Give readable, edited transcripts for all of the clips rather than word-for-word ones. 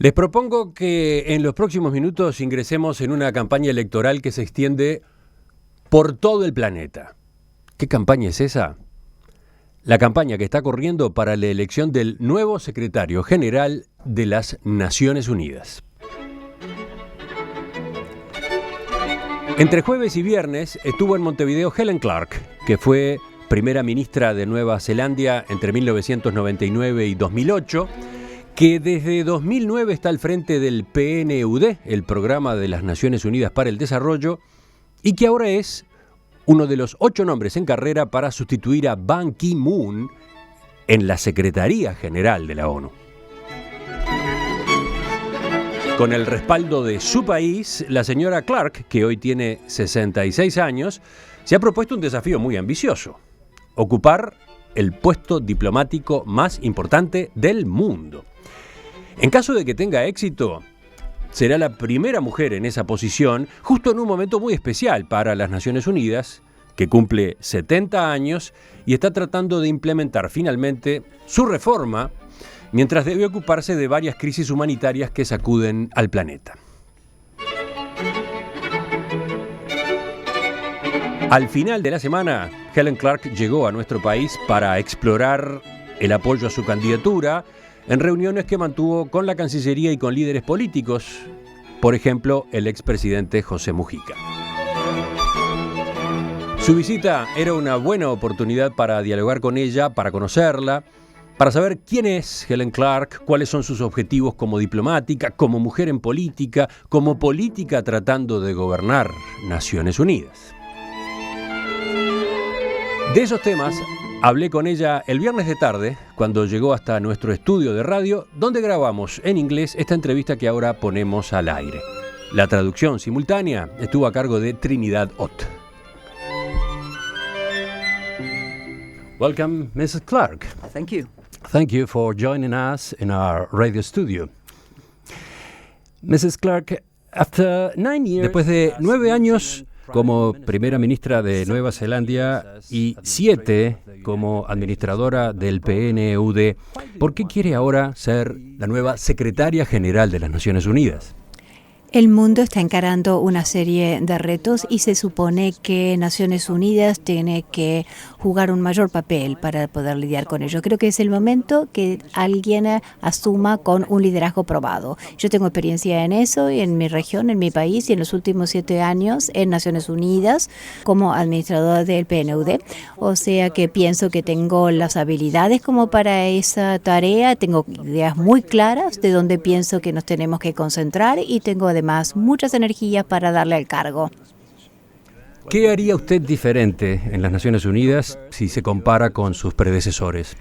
Les propongo que en los próximos minutos ingresemos en una campaña electoral que se extiende por todo el planeta. ¿Qué campaña es esa? La campaña que está corriendo para la elección del nuevo secretario general de las Naciones Unidas. Entre jueves y viernes estuvo en Montevideo Helen Clark, que fue primera ministra de Nueva Zelanda entre 1999 y 2008, que desde 2009 está al frente del PNUD, el Programa de las Naciones Unidas para el Desarrollo, y que ahora es uno de los 8 nombres en carrera para sustituir a Ban Ki-moon en la Secretaría General de la ONU. Con el respaldo de su país, la señora Clark, que hoy tiene 66 años, se ha propuesto un desafío muy ambicioso: ocupar el puesto diplomático más importante del mundo. En caso de que tenga éxito, será la primera mujer en esa posición, justo en un momento muy especial para las Naciones Unidas, que cumple 70 años y está tratando de implementar finalmente su reforma, mientras debe ocuparse de varias crisis humanitarias que sacuden al planeta. Al final de la semana, Helen Clark llegó a nuestro país para explorar el apoyo a su candidatura en reuniones que mantuvo con la Cancillería y con líderes políticos, por ejemplo, el expresidente José Mujica. Su visita era una buena oportunidad para dialogar con ella, para conocerla, para saber quién es Helen Clark, cuáles son sus objetivos como diplomática, como mujer en política, como política tratando de gobernar Naciones Unidas. De esos temas hablé con ella el viernes de tarde, cuando llegó hasta nuestro estudio de radio, donde grabamos en inglés esta entrevista que ahora ponemos al aire. La traducción simultánea estuvo a cargo de Trinidad Ott. Welcome, Mrs. Clark. Thank you. Thank you for joining us in our radio studio. Mrs. Clark, después de 9 años como primera ministra de Nueva Zelanda y 7 como administradora del PNUD, ¿por qué quiere ahora ser la nueva secretaria general de las Naciones Unidas? El mundo está encarando una serie de retos y se supone que Naciones Unidas tiene que jugar un mayor papel para poder lidiar con ello. Creo que es el momento que alguien asuma con un liderazgo probado. Yo tengo experiencia en eso, en mi región, en mi país y en los últimos 7 años en Naciones Unidas como administradora del PNUD. O sea que pienso que tengo las habilidades como para esa tarea, tengo ideas muy claras de dónde pienso que nos tenemos que concentrar y tengo además muchas energías para darle al cargo. ¿Qué haría usted diferente en las Naciones Unidas si se compara con sus predecesores?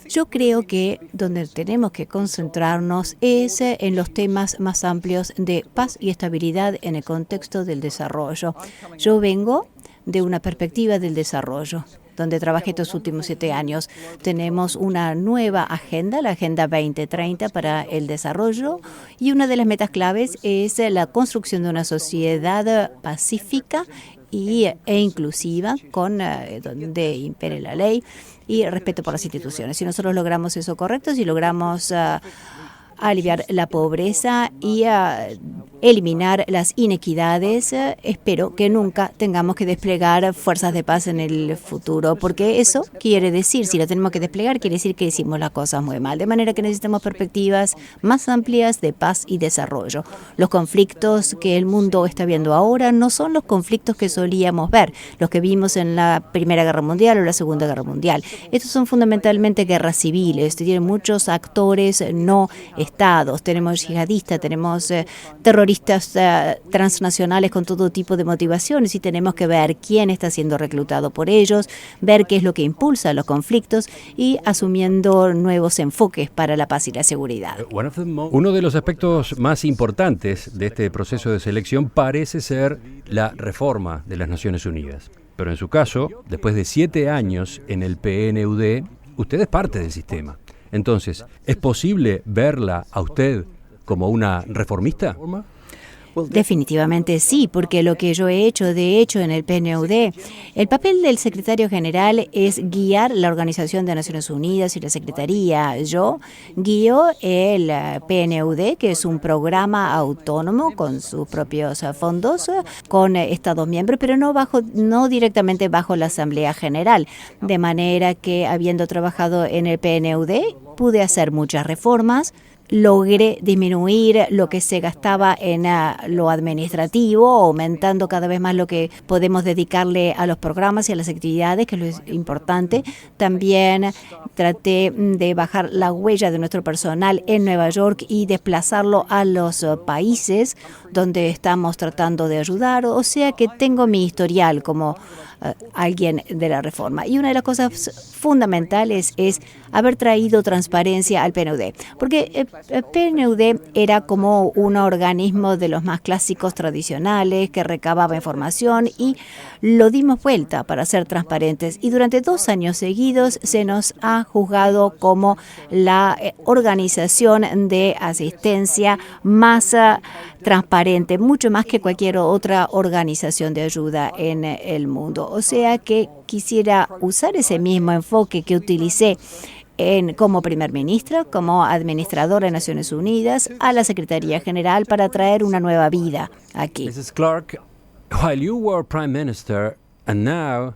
Yo creo que donde tenemos que concentrarnos es en los temas más amplios de paz y estabilidad en el contexto del desarrollo. Yo vengo de una perspectiva del desarrollo, donde trabajé estos últimos 7 años. Tenemos una nueva agenda, la Agenda 2030 para el desarrollo, y una de las metas claves es la construcción de una sociedad pacífica e inclusiva, donde impere la ley y respeto por las instituciones. Si nosotros logramos eso correcto, si logramos aliviar la pobreza y eliminar las inequidades, espero que nunca tengamos que desplegar fuerzas de paz en el futuro, porque eso quiere decir, si lo tenemos que desplegar, quiere decir que hicimos las cosas muy mal. De manera que necesitamos perspectivas más amplias de paz y desarrollo. Los conflictos que el mundo está viendo ahora no son los conflictos que solíamos ver, los que vimos en la Primera Guerra Mundial o la Segunda Guerra Mundial. Estos son fundamentalmente guerras civiles, tienen muchos actores no estados, tenemos yihadistas, tenemos terroristas transnacionales con todo tipo de motivaciones y tenemos que ver quién está siendo reclutado por ellos, ver qué es lo que impulsa los conflictos y asumiendo nuevos enfoques para la paz y la seguridad. Uno de los aspectos más importantes de este proceso de selección parece ser la reforma de las Naciones Unidas. Pero en su caso, después de 7 años en el PNUD, usted es parte del sistema. Entonces, ¿es posible verla a usted como una reformista? Definitivamente sí, porque lo que yo he hecho, de hecho, en el PNUD, el papel del secretario general es guiar la Organización de Naciones Unidas y la Secretaría. Yo guío el PNUD, que es un programa autónomo con sus propios fondos, con Estados miembros, pero no directamente bajo la Asamblea General. De manera que, habiendo trabajado en el PNUD, pude hacer muchas reformas. Logré disminuir lo que se gastaba en lo administrativo, aumentando cada vez más lo que podemos dedicarle a los programas y a las actividades, que es lo importante. También traté de bajar la huella de nuestro personal en Nueva York y desplazarlo a los países donde estamos tratando de ayudar. O sea que tengo mi historial como alguien de la reforma. Y una de las cosas fundamentales es haber traído transparencia al PNUD, porque el PNUD era como un organismo de los más clásicos tradicionales que recababa información y lo dimos vuelta para ser transparentes. Y durante 2 años seguidos se nos ha juzgado como la organización de asistencia más transparente, mucho más que cualquier otra organización de ayuda en el mundo. O sea que quisiera usar ese mismo enfoque que utilicé como primer ministra, como administradora de Naciones Unidas, a la Secretaría General para traer una nueva vida aquí. Mrs. Clark, while you were Prime Minister and now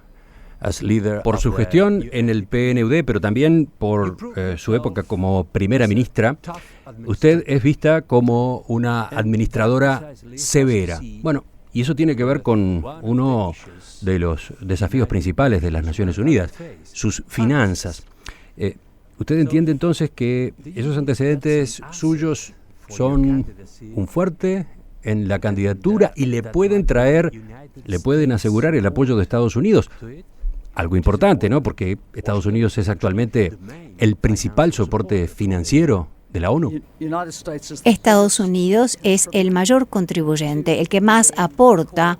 as leader por su gestión en el PNUD, pero también por su época como primera ministra, usted es vista como una administradora severa. Bueno, y eso tiene que ver con uno de los desafíos principales de las Naciones Unidas, sus finanzas. ¿Usted entiende entonces que esos antecedentes suyos son un fuerte en la candidatura y le pueden asegurar el apoyo de Estados Unidos? Algo importante, ¿no? Porque Estados Unidos es actualmente el principal soporte financiero de la ONU. Estados Unidos es el mayor contribuyente, el que más aporta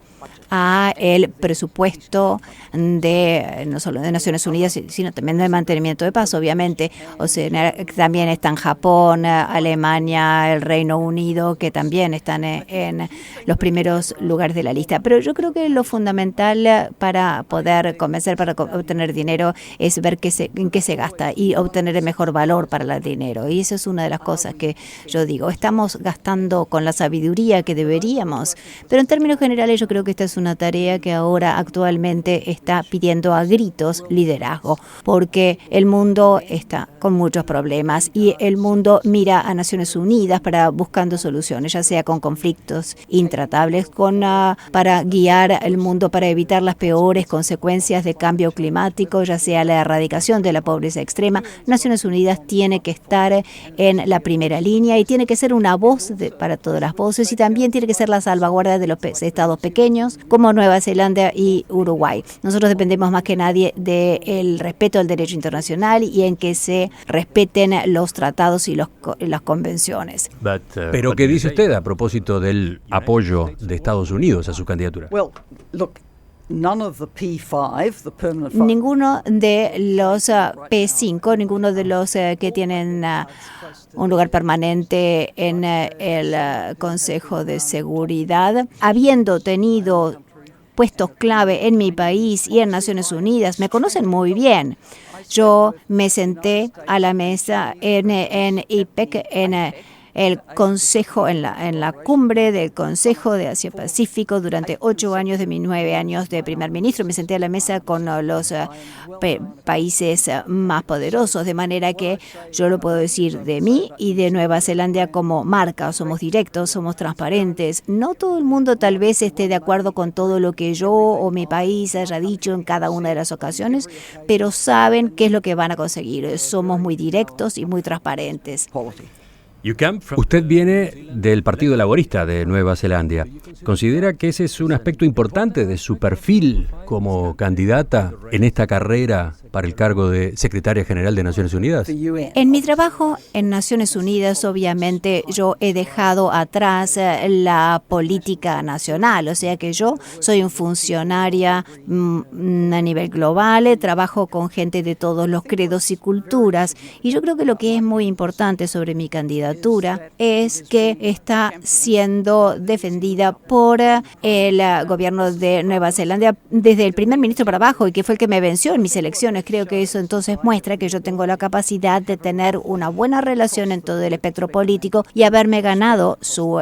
a el presupuesto de no solo de Naciones Unidas, sino también del mantenimiento de paz, obviamente. O sea, también están Japón, Alemania, el Reino Unido, que también están en los primeros lugares de la lista. Pero yo creo que lo fundamental para poder convencer, para obtener dinero, es ver en qué se gasta y obtener el mejor valor para el dinero. Y eso es una de las cosas que yo digo. Estamos gastando con la sabiduría que deberíamos, pero en términos generales yo creo que esta es una tarea que ahora actualmente está pidiendo a gritos liderazgo, porque el mundo está con muchos problemas y el mundo mira a Naciones Unidas para buscando soluciones, ya sea con conflictos intratables, para guiar al mundo para evitar las peores consecuencias de cambio climático, ya sea la erradicación de la pobreza extrema. Naciones Unidas tiene que estar en la primera línea y tiene que ser una voz para todas las voces, y también tiene que ser la salvaguardia de los estados pequeños como Nueva Zelanda y Uruguay. Nosotros dependemos más que nadie del respeto al derecho internacional y en que se respeten los tratados y las convenciones. Pero, ¿qué dice usted a propósito del apoyo de Estados Unidos a su candidatura? Ninguno de los P5, ninguno de los que tienen un lugar permanente en el Consejo de Seguridad, habiendo tenido puestos clave en mi país y en Naciones Unidas, me conocen muy bien. Yo me senté a la mesa en IPEC, en el Consejo, en la cumbre del Consejo de Asia-Pacífico durante 8 años de mis 9 años de primer ministro. Me senté a la mesa con los países más poderosos, de manera que yo lo puedo decir de mí y de Nueva Zelanda como marca. Somos directos, somos transparentes. No todo el mundo tal vez esté de acuerdo con todo lo que yo o mi país haya dicho en cada una de las ocasiones, pero saben qué es lo que van a conseguir. Somos muy directos y muy transparentes. Usted viene del Partido Laborista de Nueva Zelanda. ¿Considera que ese es un aspecto importante de su perfil como candidata en esta carrera para el cargo de Secretaria General de Naciones Unidas? En mi trabajo en Naciones Unidas, obviamente, yo he dejado atrás la política nacional, o sea que yo soy un funcionaria a nivel global, trabajo con gente de todos los credos y culturas, y yo creo que lo que es muy importante sobre mi candidatura candidatura es que está siendo defendida por el gobierno de Nueva Zelanda desde el primer ministro para abajo y que fue el que me venció en mis elecciones. Creo que eso entonces muestra que yo tengo la capacidad de tener una buena relación en todo el espectro político y haberme ganado su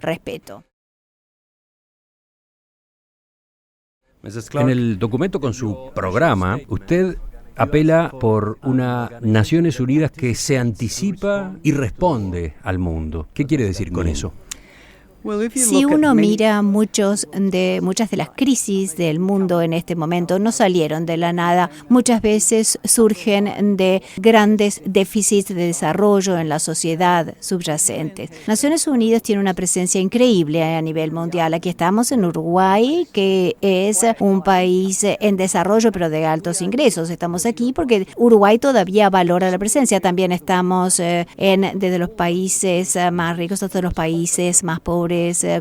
respeto. En el documento con su programa, usted apela por una Naciones Unidas que se anticipa y responde al mundo. ¿Qué quiere decir con eso? Si uno mira muchas de las crisis del mundo en este momento, no salieron de la nada. Muchas veces surgen de grandes déficits de desarrollo en la sociedad subyacentes. Naciones Unidas tiene una presencia increíble a nivel mundial. Aquí estamos en Uruguay, que es un país en desarrollo pero de altos ingresos. Estamos aquí porque Uruguay todavía valora la presencia. También estamos desde los países más ricos hasta los países más pobres,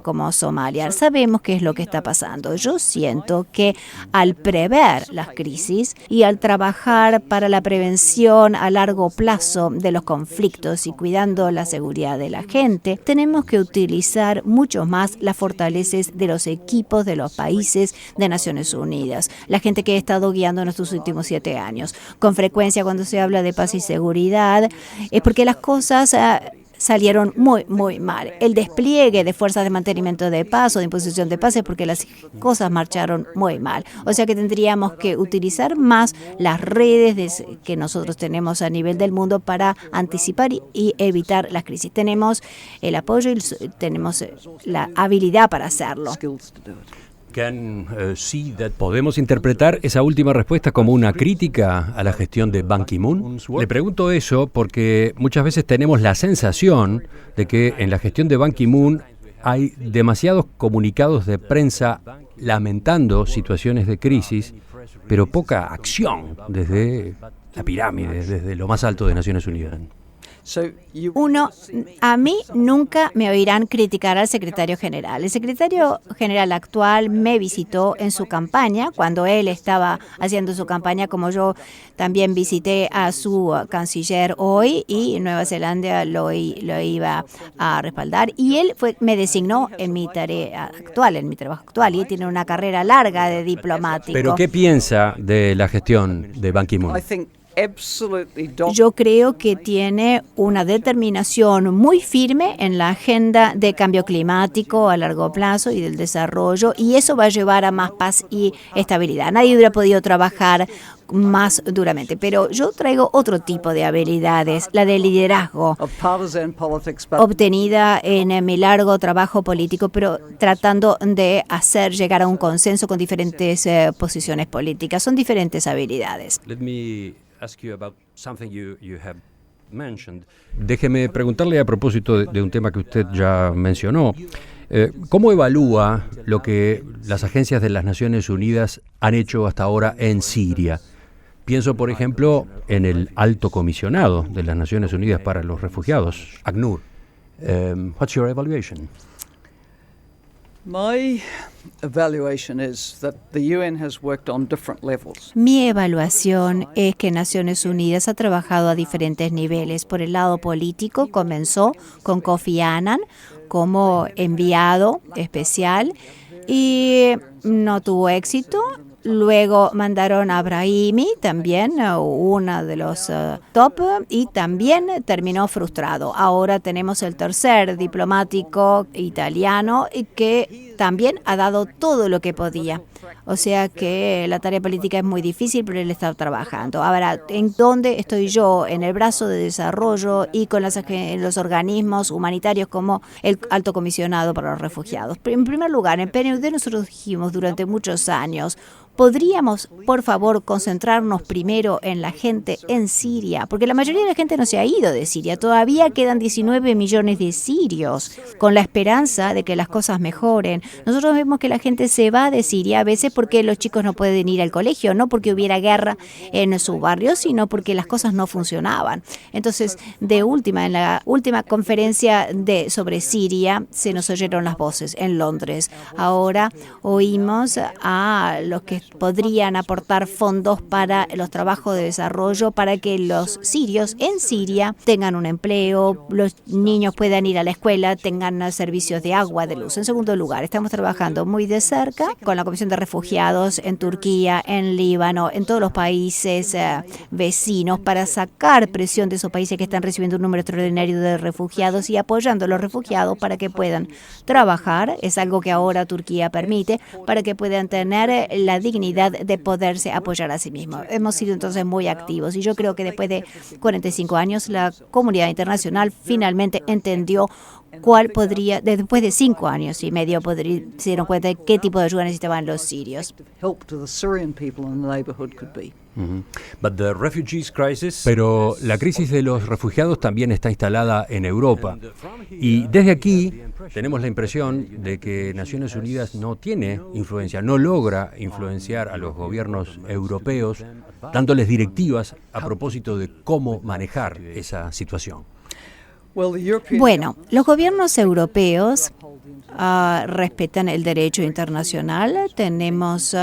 como Somalia. Sabemos qué es lo que está pasando. Yo siento que al prever las crisis y al trabajar para la prevención a largo plazo de los conflictos y cuidando la seguridad de la gente, tenemos que utilizar mucho más las fortalezas de los equipos de los países de Naciones Unidas, la gente que ha estado guiando en estos últimos 7 años. Con frecuencia, cuando se habla de paz y seguridad, es porque las cosas salieron muy, muy mal. El despliegue de fuerzas de mantenimiento de paz o de imposición de paz es porque las cosas marcharon muy mal. O sea que tendríamos que utilizar más las redes que nosotros tenemos a nivel del mundo para anticipar y evitar las crisis. Tenemos el apoyo y tenemos la habilidad para hacerlo. ¿Podemos interpretar esa última respuesta como una crítica a la gestión de Ban Ki-moon? Le pregunto eso porque muchas veces tenemos la sensación de que en la gestión de Ban Ki-moon hay demasiados comunicados de prensa lamentando situaciones de crisis, pero poca acción desde la pirámide, desde lo más alto de Naciones Unidas. A mí nunca me oirán criticar al secretario general. El secretario general actual me visitó en su campaña, cuando él estaba haciendo su campaña, como yo también visité a su canciller hoy, y Nueva Zelanda lo iba a respaldar. Y él me designó en mi tarea actual, en mi trabajo actual, y él tiene una carrera larga de diplomático. ¿Pero qué piensa de la gestión de Ban Ki-moon? Yo creo que tiene una determinación muy firme en la agenda de cambio climático a largo plazo y del desarrollo, y eso va a llevar a más paz y estabilidad. Nadie hubiera podido trabajar más duramente, pero yo traigo otro tipo de habilidades, la de liderazgo, obtenida en mi largo trabajo político, pero tratando de hacer llegar a un consenso con diferentes posiciones políticas. Son diferentes habilidades. Déjeme preguntarle a propósito de un tema que usted ya mencionó. ¿Cómo evalúa lo que las agencias de las Naciones Unidas han hecho hasta ahora en Siria? Pienso, por ejemplo, en el alto comisionado de las Naciones Unidas para los Refugiados, ACNUR. What's your evaluation? Mi evaluación es que Naciones Unidas ha trabajado a diferentes niveles. Por el lado político, comenzó con Kofi Annan como enviado especial y no tuvo éxito. Luego mandaron a Brahimi, también uno de los top, y también terminó frustrado. Ahora tenemos el tercer diplomático italiano que también ha dado todo lo que podía. O sea que la tarea política es muy difícil, pero él está trabajando. Ahora, ¿en dónde estoy yo? En el brazo de desarrollo y con los organismos humanitarios como el Alto Comisionado para los Refugiados. En primer lugar, en PNUD nosotros dijimos durante muchos años, ¿podríamos, por favor, concentrarnos primero en la gente en Siria? Porque la mayoría de la gente no se ha ido de Siria. Todavía quedan 19 millones de sirios con la esperanza de que las cosas mejoren. Nosotros vemos que la gente se va de Siria veces porque los chicos no pueden ir al colegio, no porque hubiera guerra en su barrio, sino porque las cosas no funcionaban. Entonces, en la última conferencia sobre Siria, se nos oyeron las voces en Londres. Ahora oímos a los que podrían aportar fondos para los trabajos de desarrollo para que los sirios en Siria tengan un empleo, los niños puedan ir a la escuela, tengan servicios de agua, de luz. En segundo lugar, estamos trabajando muy de cerca con la Comisión de Refugiados en Turquía, en Líbano, en todos los países vecinos para sacar presión de esos países que están recibiendo un número extraordinario de refugiados y apoyando a los refugiados para que puedan trabajar. Es algo que ahora Turquía permite para que puedan tener la dignidad de poderse apoyar a sí mismos. Hemos sido entonces muy activos y yo creo que después de 45 años la comunidad internacional finalmente entendió después de 5 años y medio, se dieron cuenta de qué tipo de ayuda necesitaban los sirios. Pero la crisis de los refugiados también está instalada en Europa. Y desde aquí tenemos la impresión de que Naciones Unidas no tiene influencia, no logra influenciar a los gobiernos europeos, dándoles directivas a propósito de cómo manejar esa situación. Bueno, los gobiernos europeos respetan el derecho internacional. Tenemos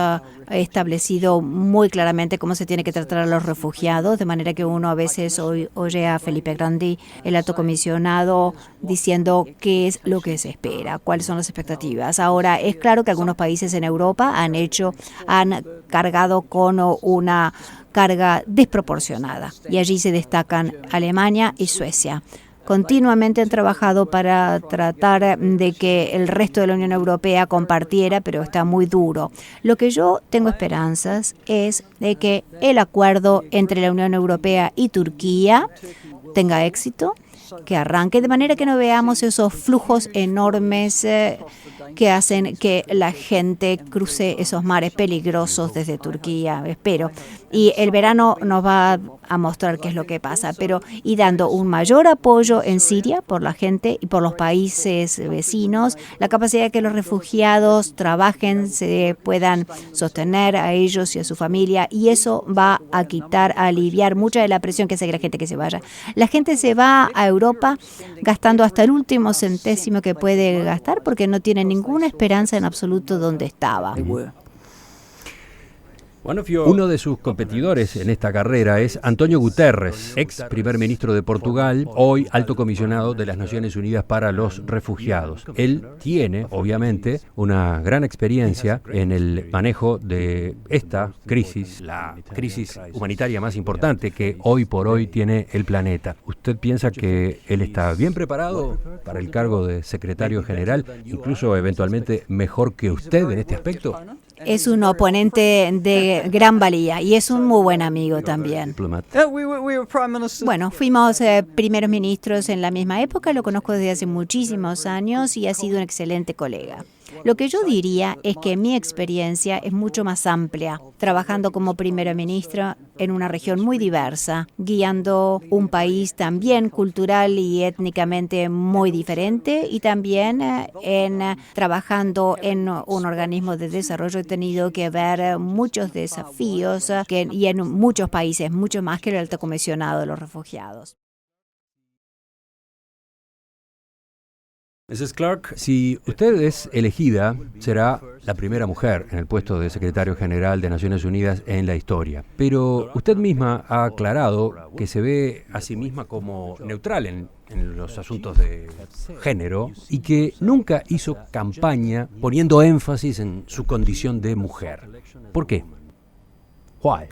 establecido muy claramente cómo se tiene que tratar a los refugiados, de manera que uno a veces oye a Felipe Grandi, el alto comisionado, diciendo qué es lo que se espera, cuáles son las expectativas. Ahora, es claro que algunos países en Europa han cargado con una carga desproporcionada y allí se destacan Alemania y Suecia. Continuamente han trabajado para tratar de que el resto de la Unión Europea compartiera, pero está muy duro. Lo que yo tengo esperanzas es de que el acuerdo entre la Unión Europea y Turquía tenga éxito, que arranque, de manera que no veamos esos flujos enormes que hacen que la gente cruce esos mares peligrosos desde Turquía, espero. Y el verano nos va a mostrar qué es lo que pasa, y dando un mayor apoyo en Siria por la gente y por los países vecinos, la capacidad de que los refugiados trabajen, se puedan sostener a ellos y a su familia, y eso va a aliviar mucha de la presión que hace que la gente que se vaya. La gente se va a Europa gastando hasta el último centésimo que puede gastar porque no tiene ninguna esperanza en absoluto donde estaba. Uno de sus competidores en esta carrera es António Guterres, ex primer ministro de Portugal, hoy alto comisionado de las Naciones Unidas para los Refugiados. Él tiene, obviamente, una gran experiencia en el manejo de esta crisis, la crisis humanitaria más importante que hoy por hoy tiene el planeta. ¿Usted piensa que él está bien preparado para el cargo de secretario general, incluso eventualmente mejor que usted en este aspecto? Es un oponente de gran valía y es un muy buen amigo también. Bueno, fuimos primeros ministros en la misma época, lo conozco desde hace muchísimos años y ha sido un excelente colega. Lo que yo diría es que mi experiencia es mucho más amplia, trabajando como primera ministra en una región muy diversa, guiando un país también cultural y étnicamente muy diferente, y también trabajando en un organismo de desarrollo he tenido que ver muchos desafíos y en muchos países, mucho más que el alto comisionado de los refugiados. Mrs. Clark, si usted es elegida, será la primera mujer en el puesto de secretario general de Naciones Unidas en la historia. Pero usted misma ha aclarado que se ve a sí misma como neutral en los asuntos de género y que nunca hizo campaña poniendo énfasis en su condición de mujer. ¿Por qué? Why?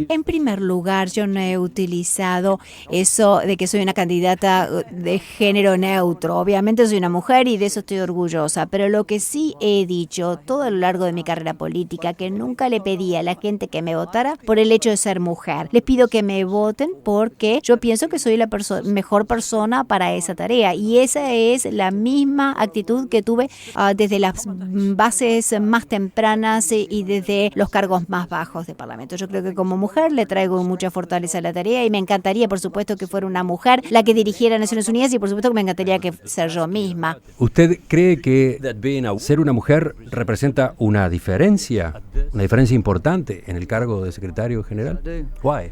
En primer lugar, yo no he utilizado eso de que soy una candidata de género neutro. Obviamente soy una mujer y de eso estoy orgullosa, pero lo que sí he dicho todo a lo largo de mi carrera política, que nunca le pedí a la gente que me votara por el hecho de ser mujer. Les pido que me voten porque yo pienso que soy la mejor persona para esa tarea, y esa es la misma actitud que tuve desde las bases más tempranas y desde los cargos más bajos. cargos de parlamento. Yo creo que como mujer le traigo mucha fortaleza a la tarea y me encantaría, por supuesto, que fuera una mujer la que dirigiera Naciones Unidas y por supuesto que me encantaría que ser yo misma. ¿Usted cree que ser una mujer representa una diferencia importante en el cargo de secretario general? Why?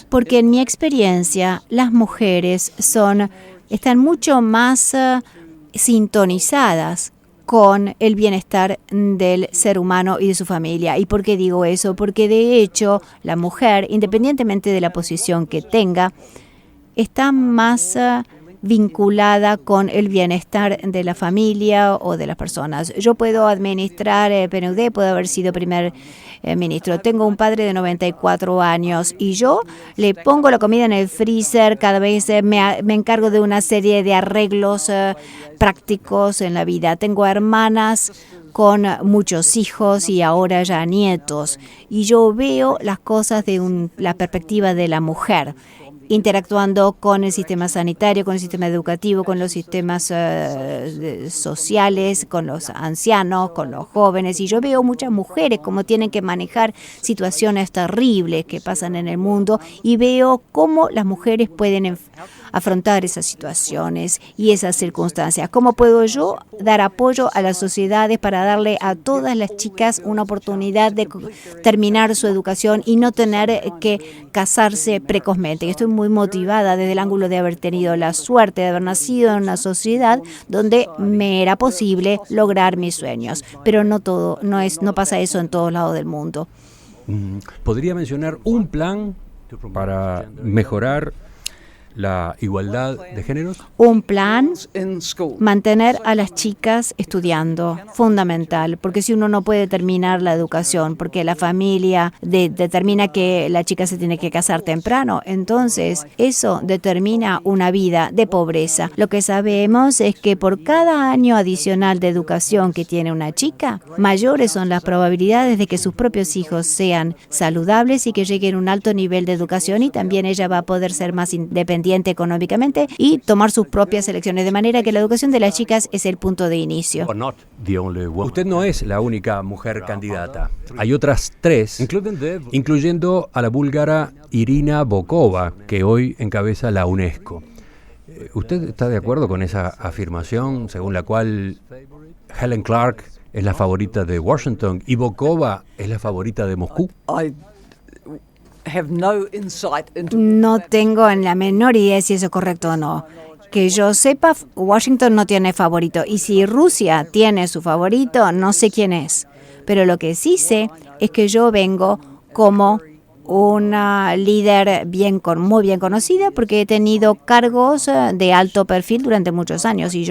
Porque en mi experiencia las mujeres están mucho más sintonizadas con el bienestar del ser humano y de su familia. ¿Y por qué digo eso? Porque de hecho la mujer, independientemente de la posición que tenga, está más vinculada con el bienestar de la familia o de las personas. Yo puedo administrar PNUD, puedo haber sido primer ministro. Tengo un padre de 94 años y yo le pongo la comida en el freezer, cada vez me encargo de una serie de arreglos prácticos en la vida. Tengo hermanas con muchos hijos y ahora ya nietos. Y yo veo las cosas de la perspectiva de la mujer, interactuando con el sistema sanitario, con el sistema educativo, con los sistemas sociales, con los ancianos, con los jóvenes. Y yo veo muchas mujeres cómo tienen que manejar situaciones terribles que pasan en el mundo y veo cómo las mujeres pueden afrontar esas situaciones y esas circunstancias. ¿Cómo puedo yo dar apoyo a las sociedades para darle a todas las chicas una oportunidad de terminar su educación y no tener que casarse precozmente? Estoy muy motivada desde el ángulo de haber tenido la suerte de haber nacido en una sociedad donde me era posible lograr mis sueños, pero no pasa eso en todos lados del mundo. ¿Podría mencionar un plan para mejorar la igualdad de géneros? Un plan, mantener a las chicas estudiando, fundamental, porque si uno no puede terminar la educación, porque la familia determina que la chica se tiene que casar temprano, entonces eso determina una vida de pobreza. Lo que sabemos es que por cada año adicional de educación que tiene una chica, mayores son las probabilidades de que sus propios hijos sean saludables y que lleguen a un alto nivel de educación, y también ella va a poder ser más independiente económicamente y tomar sus propias elecciones, de manera que la educación de las chicas es el punto de inicio. Usted no es la única mujer candidata. Hay otras 3, incluyendo a la búlgara Irina Bokova, que hoy encabeza la UNESCO. ¿Usted está de acuerdo con esa afirmación según la cual Helen Clark es la favorita de Washington y Bokova es la favorita de Moscú? No tengo en la menor idea si eso es correcto o no. Que yo sepa, Washington no tiene favorito. Y si Rusia tiene su favorito, no sé quién es. Pero lo que sí sé es que yo vengo como una líder muy bien conocida, porque he tenido cargos de alto perfil durante muchos años y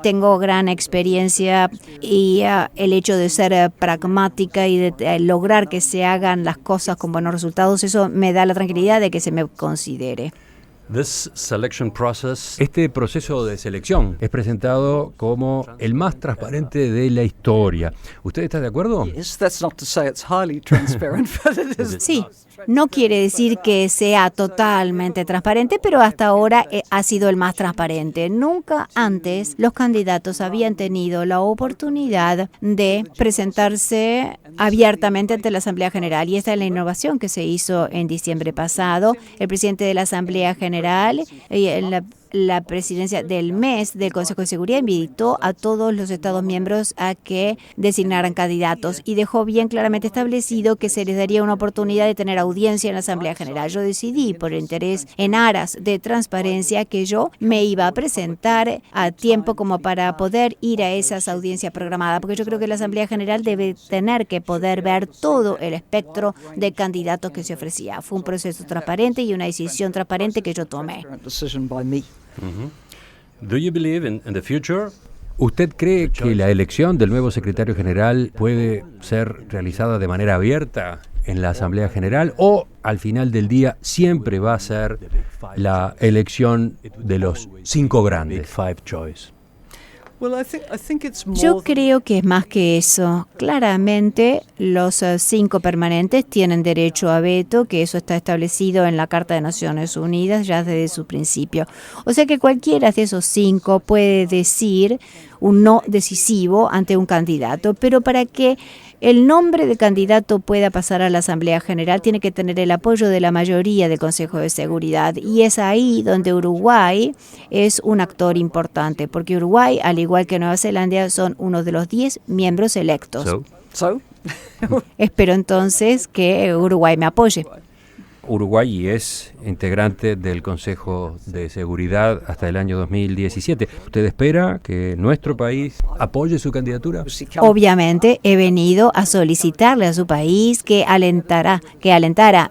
tengo gran experiencia, y el hecho de ser pragmática y de lograr que se hagan las cosas con buenos resultados, eso me da la tranquilidad de que se me considere. Este proceso de selección es presentado como el más transparente de la historia. ¿Usted está de acuerdo? Sí, no quiere decir que sea totalmente transparente, pero hasta ahora ha sido el más transparente. Nunca antes los candidatos habían tenido la oportunidad de presentarse abiertamente ante la Asamblea General, y esta es la innovación que se hizo en diciembre pasado. El presidente de la Asamblea General y la presidencia del mes del Consejo de Seguridad invitó a todos los Estados miembros a que designaran candidatos y dejó bien claramente establecido que se les daría una oportunidad de tener audiencia en la Asamblea General. Yo decidí, por interés en aras de transparencia, que yo me iba a presentar a tiempo como para poder ir a esas audiencias programadas, porque yo creo que la Asamblea General debe tener que poder ver todo el espectro de candidatos que se ofrecía. Fue un proceso transparente y una decisión transparente que yo tomé. Do you believe in the future? ¿Usted cree que la elección del nuevo secretario general puede ser realizada de manera abierta en la Asamblea General, o al final del día siempre va a ser la elección de los 5 grandes? Yo creo que es más que eso. Claramente, los 5 permanentes tienen derecho a veto, que eso está establecido en la Carta de Naciones Unidas ya desde su principio. O sea que cualquiera de esos 5 puede decir un no decisivo ante un candidato, pero para que el nombre del candidato pueda pasar a la Asamblea General, tiene que tener el apoyo de la mayoría del Consejo de Seguridad. Y es ahí donde Uruguay es un actor importante, porque Uruguay, al igual que Nueva Zelanda, son uno de los 10 miembros electos. Espero entonces que Uruguay me apoye. Uruguay es integrante del Consejo de Seguridad hasta el año 2017. ¿Usted espera que nuestro país apoye su candidatura? Obviamente he venido a solicitarle a su país que alentara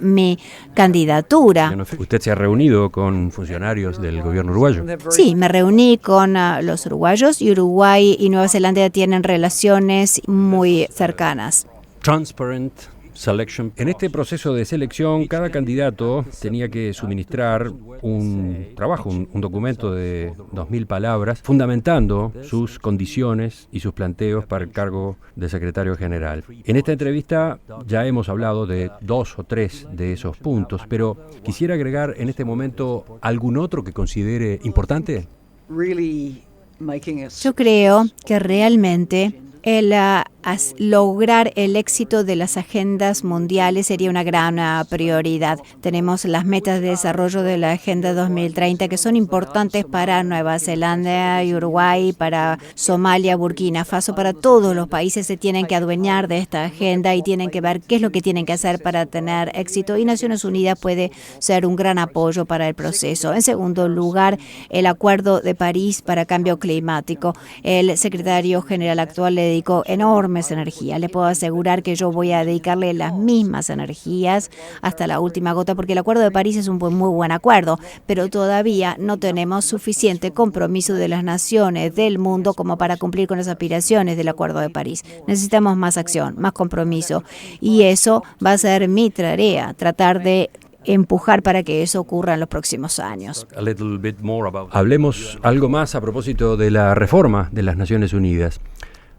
mi candidatura. ¿Usted se ha reunido con funcionarios del gobierno uruguayo? Sí, me reuní con los uruguayos y Uruguay y Nueva Zelanda tienen relaciones muy cercanas. Transparent Selection. En este proceso de selección, cada candidato tenía que suministrar un trabajo, un documento de 2.000 palabras, fundamentando sus condiciones y sus planteos para el cargo de secretario general. En esta entrevista ya hemos hablado de 2 o 3 de esos puntos, pero quisiera agregar en este momento algún otro que considere importante. Yo creo que realmente lograr el éxito de las agendas mundiales sería una gran prioridad. Tenemos las metas de desarrollo de la Agenda 2030 que son importantes para Nueva Zelanda y Uruguay, para Somalia, Burkina Faso, para todos los países se tienen que adueñar de esta agenda y tienen que ver qué es lo que tienen que hacer para tener éxito, y Naciones Unidas puede ser un gran apoyo para el proceso. En segundo lugar, el Acuerdo de París para cambio climático. El secretario general actual le dedicó enormes energías. Le puedo asegurar que yo voy a dedicarle las mismas energías hasta la última gota, porque el Acuerdo de París es un muy buen acuerdo, pero todavía no tenemos suficiente compromiso de las naciones del mundo como para cumplir con las aspiraciones del Acuerdo de París. Necesitamos más acción, más compromiso, y eso va a ser mi tarea, tratar de empujar para que eso ocurra en los próximos años. Hablemos algo más a propósito de la reforma de las Naciones Unidas.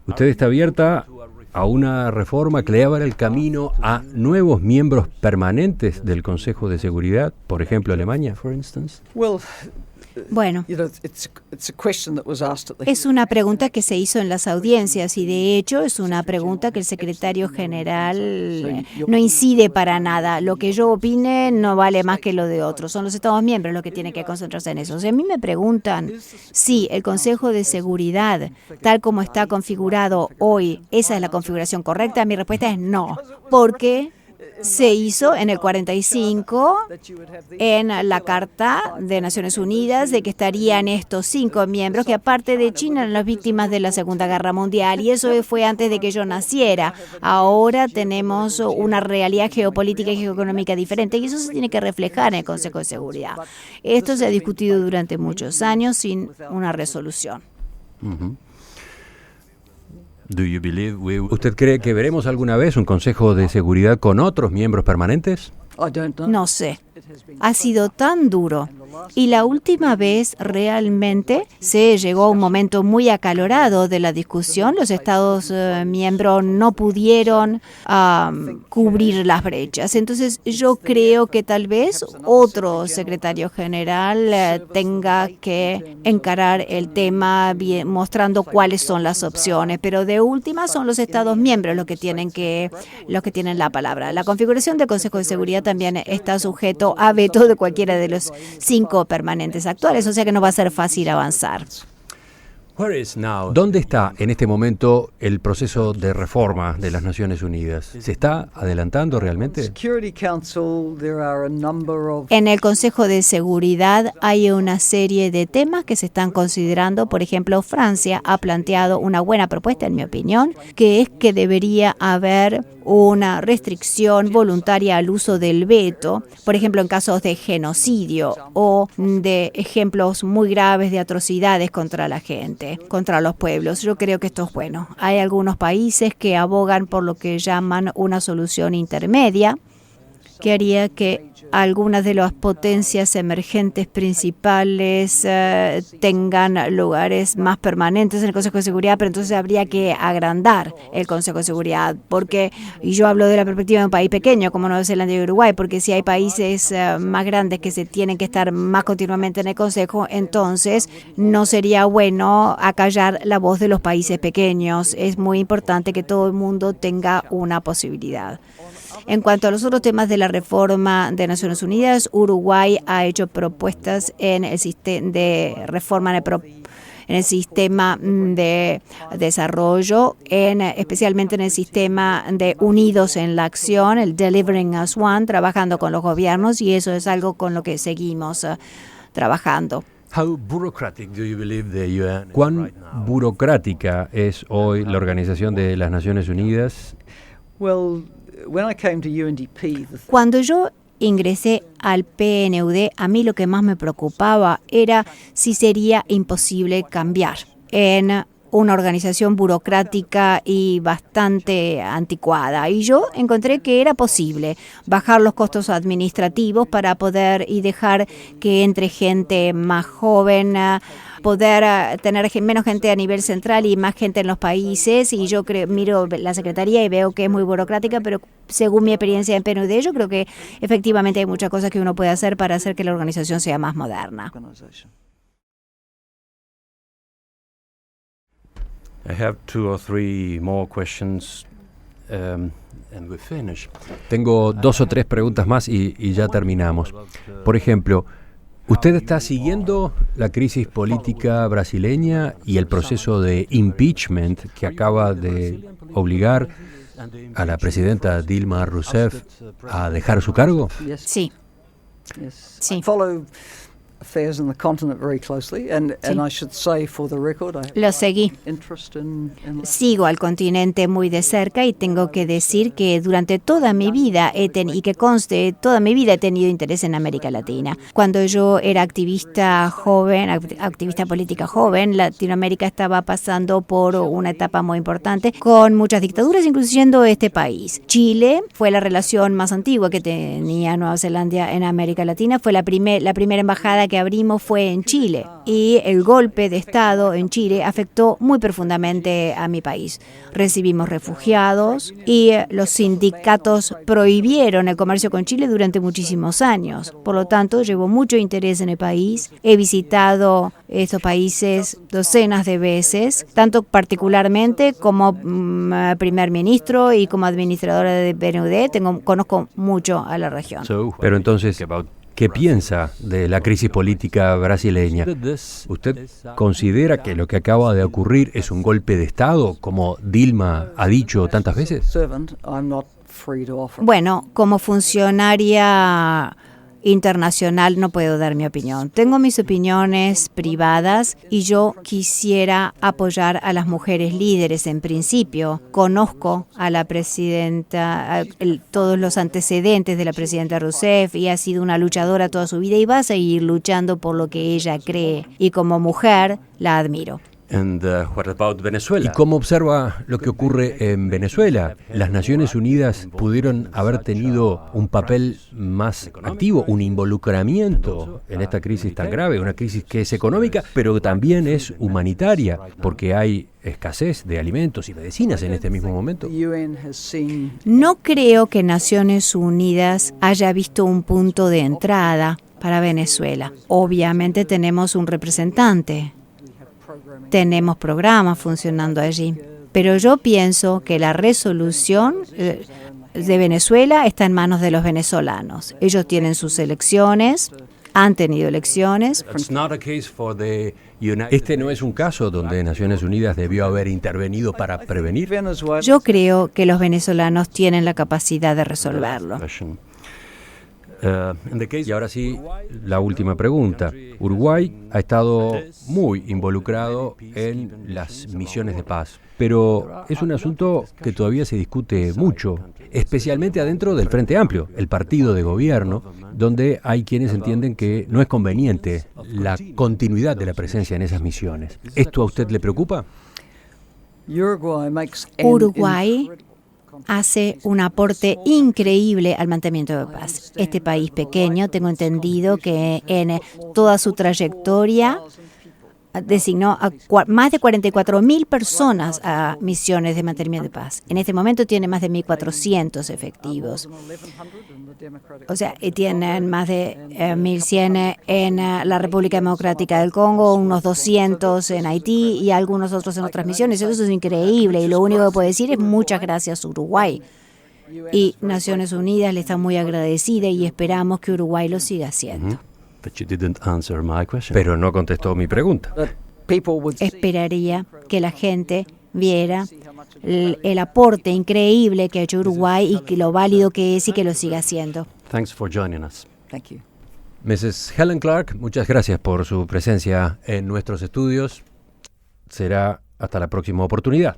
¿Usted está abierta a una reforma que le abra el camino a nuevos miembros permanentes del Consejo de Seguridad, por ejemplo Alemania, por ejemplo? Bueno, es una pregunta que se hizo en las audiencias y de hecho es una pregunta que el secretario general no incide para nada. Lo que yo opine no vale más que lo de otros. Son los Estados miembros los que tienen que concentrarse en eso. Si a mí me preguntan si el Consejo de Seguridad, tal como está configurado hoy, esa es la configuración correcta, mi respuesta es no. Porque se hizo en el 45 en la Carta de Naciones Unidas de que estarían estos 5 miembros que, aparte de China, eran las víctimas de la Segunda Guerra Mundial, y eso fue antes de que yo naciera. Ahora tenemos una realidad geopolítica y geoeconómica diferente y eso se tiene que reflejar en el Consejo de Seguridad. Esto se ha discutido durante muchos años sin una resolución. ¿Usted cree que veremos alguna vez un Consejo de Seguridad con otros miembros permanentes? No sé. Ha sido tan duro. Y la última vez realmente se llegó a un momento muy acalorado de la discusión. Los Estados miembros no pudieron cubrir las brechas. Entonces yo creo que tal vez otro secretario general tenga que encarar el tema mostrando cuáles son las opciones. Pero de última son los Estados miembros los que tienen la palabra. La configuración del Consejo de Seguridad también está sujeto a veto de cualquiera de los 5 permanentes actuales, o sea que no va a ser fácil avanzar. ¿Dónde está en este momento el proceso de reforma de las Naciones Unidas? ¿Se está adelantando realmente? En el Consejo de Seguridad hay una serie de temas que se están considerando. Por ejemplo, Francia ha planteado una buena propuesta, en mi opinión, que es que debería haber una restricción voluntaria al uso del veto, por ejemplo, en casos de genocidio o de ejemplos muy graves de atrocidades contra la gente, contra los pueblos. Yo creo que esto es bueno. Hay algunos países que abogan por lo que llaman una solución intermedia, que haría que algunas de las potencias emergentes principales tengan lugares más permanentes en el Consejo de Seguridad, pero entonces habría que agrandar el Consejo de Seguridad, porque, y yo hablo de la perspectiva de un país pequeño como Nueva Zelanda y Uruguay, porque si hay países más grandes que se tienen que estar más continuamente en el Consejo, entonces no sería bueno acallar la voz de los países pequeños. Es muy importante que todo el mundo tenga una posibilidad. En cuanto a los otros temas de la reforma de Naciones Unidas, Uruguay ha hecho propuestas en el sistema de reforma en el sistema de desarrollo, especialmente en el sistema de Unidos en la Acción, el Delivering as One, trabajando con los gobiernos, y eso es algo con lo que seguimos trabajando. ¿Cuán burocrática es hoy la Organización de las Naciones Unidas? Cuando yo ingresé al PNUD, a mí lo que más me preocupaba era si sería imposible cambiar en una organización burocrática y bastante anticuada. Y yo encontré que era posible bajar los costos administrativos para poder y dejar que entre gente más joven, poder tener menos gente a nivel central y más gente en los países. Y yo miro la Secretaría y veo que es muy burocrática, pero según mi experiencia en PNUD, yo creo que efectivamente hay muchas cosas que uno puede hacer para hacer que la organización sea más moderna. I have 2 or 3 more questions, and we finish. Tengo 2 o 3 preguntas más y ya terminamos. Por ejemplo, ¿usted está siguiendo la crisis política brasileña y el proceso de impeachment que acaba de obligar a la presidenta Dilma Rousseff a dejar su cargo? Sí. Sí. Lo seguí. Sigo al continente muy de cerca y tengo que decir que durante toda mi vida toda mi vida he tenido interés en América Latina. Cuando yo era activista política joven, Latinoamérica estaba pasando por una etapa muy importante con muchas dictaduras, incluyendo este país. Chile fue la relación más antigua que tenía Nueva Zelanda en América Latina. Fue la primera embajada que abrimos fue en Chile, y el golpe de Estado en Chile afectó muy profundamente a mi país. Recibimos refugiados y los sindicatos prohibieron el comercio con Chile durante muchísimos años. Por lo tanto, llevo mucho interés en el país. He visitado estos países docenas de veces, tanto particularmente como primer ministro y como administradora de PNUD. Conozco mucho a la región. Pero entonces, ¿qué piensa de la crisis política brasileña? ¿Usted considera que lo que acaba de ocurrir es un golpe de Estado, como Dilma ha dicho tantas veces? Bueno, como funcionaria internacional no puedo dar mi opinión. Tengo mis opiniones privadas y yo quisiera apoyar a las mujeres líderes en principio. Conozco a la presidenta, todos los antecedentes de la presidenta Rousseff, y ha sido una luchadora toda su vida y va a seguir luchando por lo que ella cree, y como mujer la admiro. What about Venezuela? ¿Y cómo observa lo que ocurre en Venezuela? ¿Las Naciones Unidas pudieron haber tenido un papel más activo, un involucramiento en esta crisis tan grave? Una crisis que es económica, pero también es humanitaria, porque hay escasez de alimentos y medicinas en este mismo momento. No creo que Naciones Unidas haya visto un punto de entrada para Venezuela. Obviamente tenemos un representante. Tenemos programas funcionando allí, pero yo pienso que la resolución de Venezuela está en manos de los venezolanos. Ellos tienen sus elecciones, han tenido elecciones. Este no es un caso donde Naciones Unidas debió haber intervenido para prevenir. Yo creo que los venezolanos tienen la capacidad de resolverlo. Y ahora sí, la última pregunta. Uruguay ha estado muy involucrado en las misiones de paz, pero es un asunto que todavía se discute mucho, especialmente adentro del Frente Amplio, el partido de gobierno, donde hay quienes entienden que no es conveniente la continuidad de la presencia en esas misiones. ¿Esto a usted le preocupa? Uruguay hace un aporte increíble al mantenimiento de paz. Este país pequeño, tengo entendido que en toda su trayectoria designó a más de 44.000 personas a misiones de mantenimiento de paz. En este momento tiene más de 1.400 efectivos. O sea, tienen más de 1.100 en la República Democrática del Congo, unos 200 en Haití y algunos otros en otras misiones. Eso es increíble y lo único que puedo decir es muchas gracias Uruguay. Y Naciones Unidas le está muy agradecida y esperamos que Uruguay lo siga haciendo. Pero no contestó mi pregunta. Esperaría que la gente viera el aporte increíble que ha hecho Uruguay y que lo válido que es y que lo siga haciendo. Thanks for joining us. Thank you. Mrs. Helen Clark, muchas gracias por su presencia en nuestros estudios. Será hasta la próxima oportunidad.